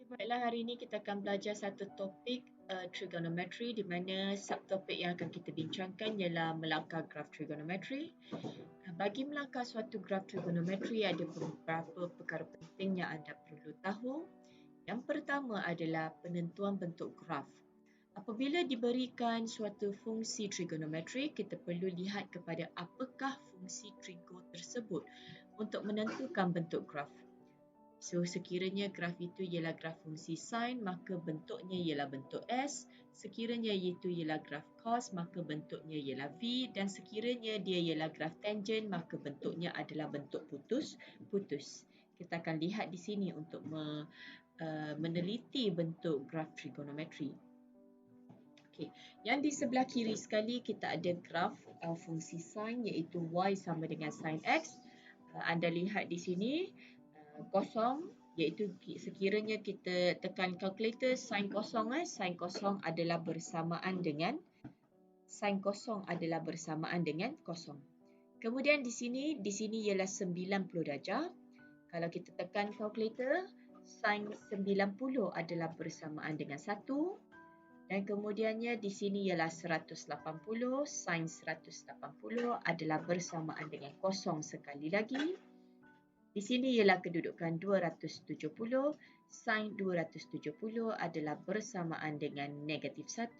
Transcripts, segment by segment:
Baiklah, hari ini kita akan belajar satu topik trigonometry, di mana subtopik yang akan kita bincangkan ialah melangkah graf trigonometry. Bagi melangkah suatu graf trigonometry, ada beberapa perkara penting yang anda perlu tahu. Yang pertama adalah penentuan bentuk graf. Apabila diberikan suatu fungsi trigonometri, kita perlu lihat kepada apakah fungsi trigo tersebut untuk menentukan bentuk graf. So, sekiranya graf itu ialah graf fungsi sin, maka bentuknya ialah bentuk S. Sekiranya itu ialah graf cos, maka bentuknya ialah V. Dan sekiranya dia ialah graf tangent, maka bentuknya adalah bentuk putus-putus. Kita akan lihat di sini untuk meneliti bentuk graf trigonometri. Okay. Yang di sebelah kiri sekali kita ada graf fungsi sin, iaitu y sama dengan sin x. Anda lihat di sini kosong, iaitu sekiranya kita tekan kalkulator, sin kosong adalah bersamaan dengan kosong. Kemudian di sini ialah 90 darjah. Kalau kita tekan kalkulator, sin 90 adalah bersamaan dengan 1. Dan kemudiannya di sini ialah 180, sin 180 adalah bersamaan dengan kosong sekali lagi. Di sini ialah kedudukan 270, sin 270 adalah bersamaan dengan negatif 1.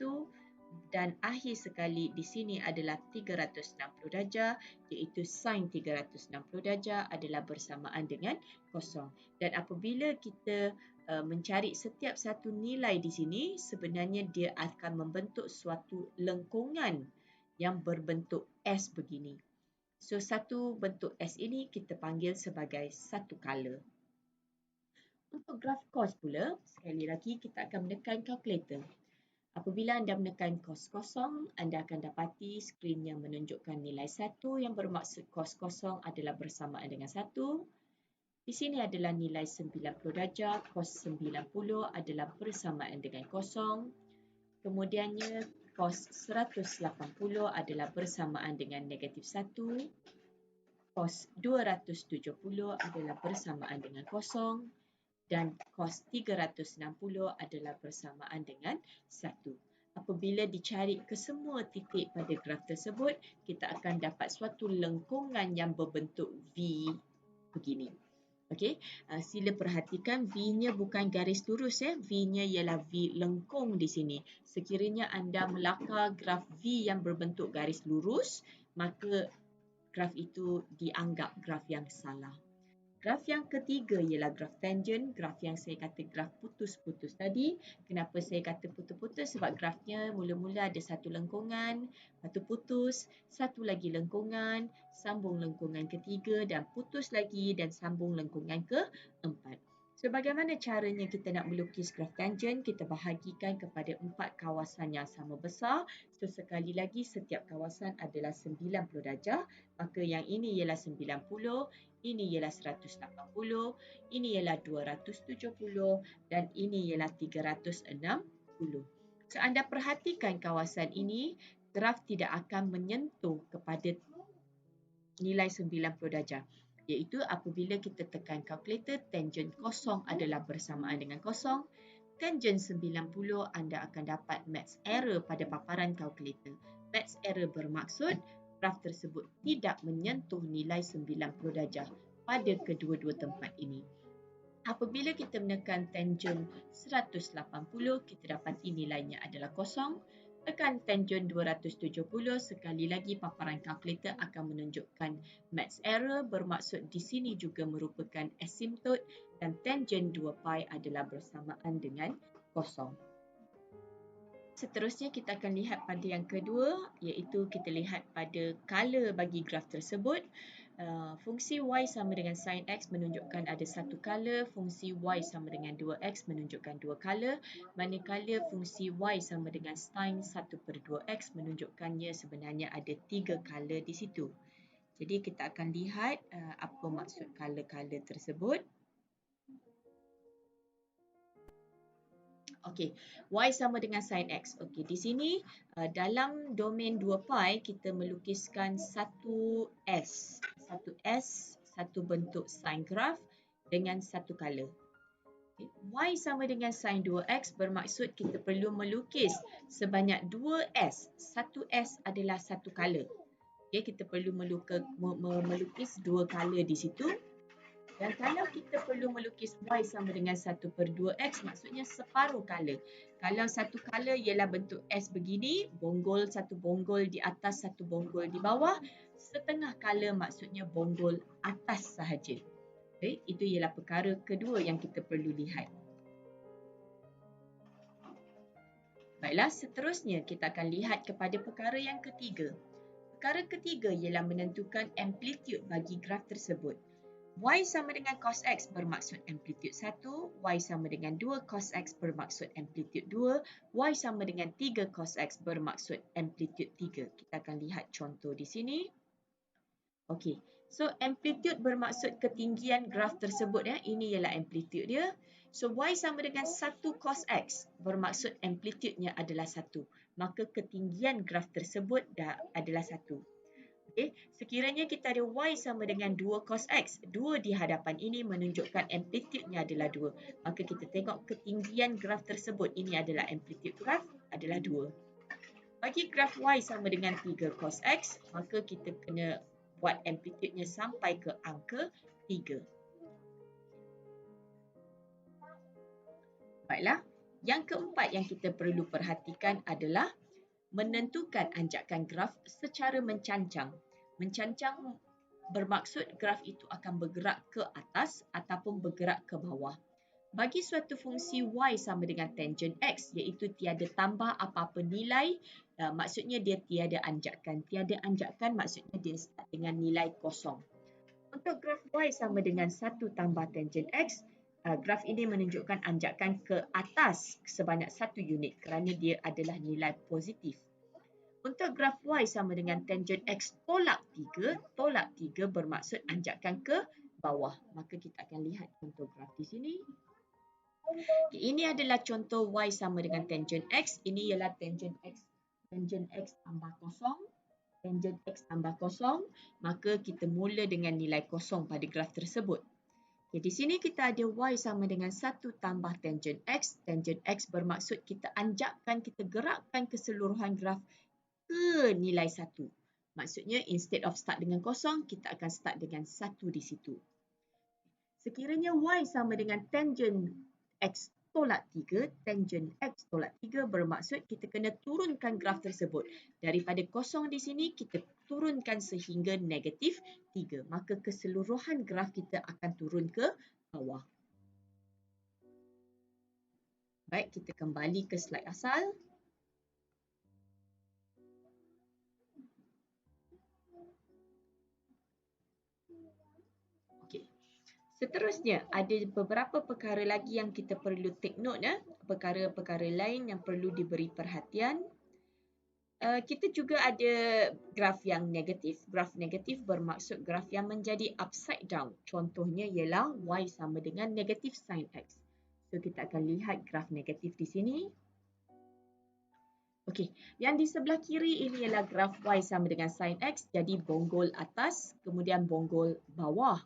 Dan akhir sekali di sini adalah 360 darjah, iaitu sin 360 darjah adalah bersamaan dengan kosong. Dan apabila kita mencari setiap satu nilai di sini, sebenarnya dia akan membentuk suatu lengkungan yang berbentuk S begini. So, satu bentuk S ini kita panggil sebagai satu kala. Untuk graf cos pula, sekali lagi kita akan menekan kalkulator. Apabila anda menekan cos kosong, anda akan dapati skrin yang menunjukkan nilai 1 yang bermaksud cos kosong adalah bersamaan dengan 1. Di sini adalah nilai 90 darjah, cos 90 adalah bersamaan dengan kosong. Kemudiannya cos 180 adalah bersamaan dengan negatif 1. Cos 270 adalah bersamaan dengan kosong. Dan cos 360 adalah bersamaan dengan 1. Apabila dicari kesemua titik pada graf tersebut, kita akan dapat suatu lengkungan yang berbentuk V begini. Okey, sila perhatikan V-nya bukan garis lurus ya. V-nya ialah V lengkung di sini. Sekiranya anda melakar graf V yang berbentuk garis lurus, maka graf itu dianggap graf yang salah. Graf yang ketiga ialah graf tangent. Graf yang saya kata graf putus-putus tadi. Kenapa saya kata putus-putus? Sebab grafnya mula-mula ada satu lengkungan, lepas tu putus, satu lagi lengkungan, sambung lengkungan ketiga dan putus lagi dan sambung lengkungan keempat. So, bagaimana caranya kita nak melukis graf tangent? Kita bahagikan kepada 4 kawasan yang sama besar. So, sekali lagi setiap kawasan adalah 90 darjah. Maka yang ini ialah 90, ini ialah 180, ini ialah 270 dan ini ialah 360. So, anda perhatikan kawasan ini, graf tidak akan menyentuh kepada nilai 90 darjah. Iaitu apabila kita tekan kalkulator, tangent kosong adalah bersamaan dengan kosong. Tangent 90 anda akan dapat maths error pada paparan kalkulator. Maths error bermaksud graf tersebut tidak menyentuh nilai 90 darjah pada kedua-dua tempat ini. Apabila kita menekan tangent 180, kita dapati nilainya adalah kosong. Tekan tangent 270, sekali lagi paparan kalkulator akan menunjukkan maths error, bermaksud di sini juga merupakan asymptot dan tangent 2 pi adalah bersamaan dengan kosong. Seterusnya kita akan lihat pada yang kedua, iaitu kita lihat pada kala bagi graf tersebut. Fungsi y sama dengan sin x menunjukkan ada satu kala, fungsi y sama dengan 2x menunjukkan dua kala, manakala fungsi y sama dengan sin 1/2x menunjukkannya sebenarnya ada 3 kala di situ. Jadi kita akan lihat apa maksud kala-kala tersebut. Okey, y sama dengan sin x. Okey, di sini dalam domain 2π kita melukiskan satu S. Satu S, satu bentuk sin graf dengan satu color. Okay. Y sama dengan sin 2x bermaksud kita perlu melukis sebanyak 2S. Satu S adalah satu color. Okay, kita perlu melukis dua color di situ. Dan kalau kita perlu melukis Y sama dengan 1/2X, maksudnya separuh color. Kalau satu color ialah bentuk S begini, bonggol satu bonggol di atas, satu bonggol di bawah. Setengah color maksudnya bonggol atas sahaja. Okay, itu ialah perkara kedua yang kita perlu lihat. Baiklah, seterusnya kita akan lihat kepada perkara yang ketiga. Perkara ketiga ialah menentukan amplitude bagi graf tersebut. Y sama dengan cos X bermaksud amplitude 1, Y sama dengan 2 cos X bermaksud amplitude 2, Y sama dengan 3 cos X bermaksud amplitude 3. Kita akan lihat contoh di sini. Okey, so amplitude bermaksud ketinggian graf tersebut. Ini ialah amplitude dia. So Y sama dengan 1 cos X bermaksud amplitude-nya adalah 1. Maka ketinggian graf tersebut adalah 1. Okay. Sekiranya kita ada Y sama dengan 2 cos X, 2 di hadapan ini menunjukkan amplitude-nya adalah 2. Maka kita tengok ketinggian graf tersebut. Ini adalah amplitude graf adalah 2. Bagi graf Y sama dengan 3 cos X, maka kita kena buat amplitude-nya sampai ke angka 3. Baiklah, yang keempat yang kita perlu perhatikan adalah menentukan anjakan graf secara mencancang. Mencancang bermaksud graf itu akan bergerak ke atas ataupun bergerak ke bawah. Bagi suatu fungsi Y sama dengan tangent X, iaitu tiada tambah apa-apa nilai, maksudnya dia tiada anjakan. Tiada anjakan maksudnya dia start dengan nilai kosong. Untuk graf Y sama dengan 1 tambah tangent X, graf ini menunjukkan anjakan ke atas sebanyak 1 unit kerana dia adalah nilai positif. Untuk graf Y sama dengan tangent X tolak 3 bermaksud anjakan ke bawah. Maka kita akan lihat contoh graf di sini. Ini adalah contoh Y sama dengan tangent X. Ini ialah tangent X. Tangent X tambah kosong. Tangent X tambah kosong. Maka kita mula dengan nilai kosong pada graf tersebut. Okay, di sini kita ada Y sama dengan 1 tambah tangent X. Tangent X bermaksud kita anjakkan, kita gerakkan keseluruhan graf ke nilai 1. Maksudnya instead of start dengan kosong, kita akan start dengan 1 di situ. Sekiranya Y sama dengan tangent X tolak 3, tangent X tolak 3 bermaksud kita kena turunkan graf tersebut. Daripada kosong di sini, kita turunkan sehingga negatif 3. Maka keseluruhan graf kita akan turun ke bawah. Baik, kita kembali ke slide asal. Seterusnya, ada beberapa perkara lagi yang kita perlu take note. Perkara-perkara lain yang perlu diberi perhatian. Kita juga ada graf yang negatif. Graf negatif bermaksud graf yang menjadi upside down. Contohnya ialah Y sama dengan negatif sin X. So, kita akan lihat graf negatif di sini. Okey, yang di sebelah kiri ini ialah graf Y sama dengan sin X. Jadi, bonggol atas, kemudian bonggol bawah.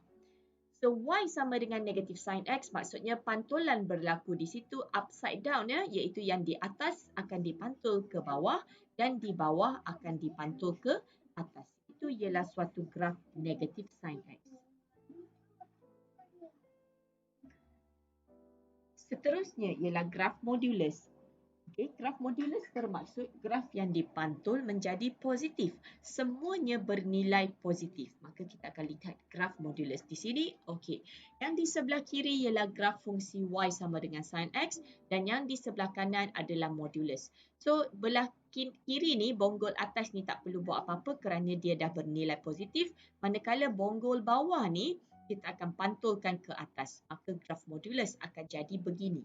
So, Y sama dengan negatif sin X maksudnya pantulan berlaku di situ upside down, iaitu yang di atas akan dipantul ke bawah dan di bawah akan dipantul ke atas. Itu ialah suatu graf negatif sin X. Seterusnya ialah graf modulus. Okay, graf modulus bermaksud graf yang dipantul menjadi positif. Semuanya bernilai positif. Maka kita akan lihat graf modulus di sini. Okey. Yang di sebelah kiri ialah graf fungsi Y sama dengan sin X dan yang di sebelah kanan adalah modulus. So, belah kiri ni, bonggol atas ni tak perlu buat apa-apa kerana dia dah bernilai positif. Manakala bonggol bawah ni, kita akan pantulkan ke atas. Maka graf modulus akan jadi begini.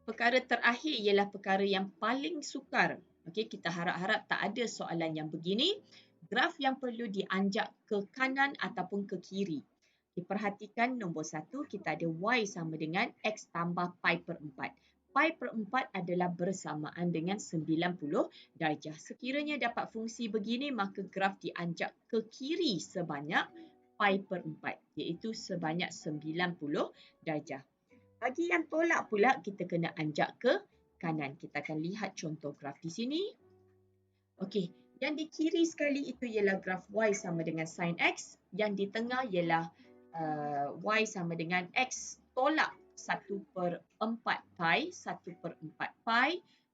Perkara terakhir ialah perkara yang paling sukar. Okey, kita harap-harap tak ada soalan yang begini. Graf yang perlu dianjak ke kanan ataupun ke kiri. Perhatikan nombor 1, kita ada Y sama dengan X tambah pi per 4. Pi per 4 adalah bersamaan dengan 90 darjah. Sekiranya dapat fungsi begini, maka graf dianjak ke kiri sebanyak pi per 4, iaitu sebanyak 90 darjah. Bagi yang tolak pula, kita kena anjak ke kanan. Kita akan lihat contoh graf di sini. Okey, yang di kiri sekali itu ialah graf Y sama dengan sin X. Yang di tengah ialah Y sama dengan X tolak 1/4 pi, 1/4 pi.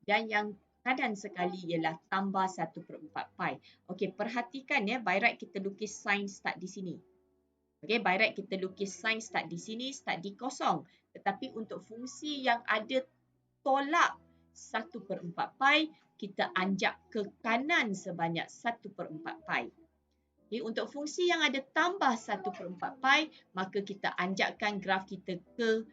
Dan yang kanan sekali ialah tambah 1/4 pi. Okey, perhatikan ya, by right kita lukis sin start di sini. Okey, by right kita lukis sin start di sini, start di kosong. Tetapi untuk fungsi yang ada tolak 1/4 pi, kita anjak ke kanan sebanyak 1/4 pi. Okay, untuk fungsi yang ada tambah 1/4 pi, maka kita anjakkan graf kita ke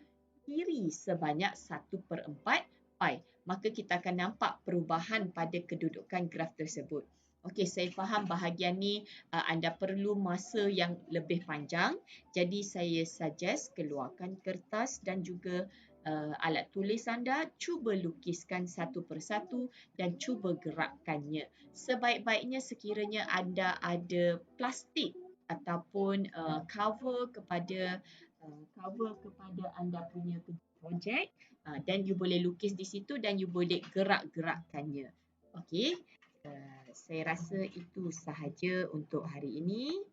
kiri sebanyak 1/4 pi. Maka kita akan nampak perubahan pada kedudukan graf tersebut. Okey, saya faham bahagian ni anda perlu masa yang lebih panjang. Jadi saya suggest keluarkan kertas dan juga alat tulis anda, cuba lukiskan satu persatu dan cuba gerakkannya. Sebaik-baiknya sekiranya anda ada plastik ataupun cover kepada anda punya projek, dan you boleh lukis di situ dan you boleh gerak-gerakkannya. Okey, saya rasa itu sahaja untuk hari ini.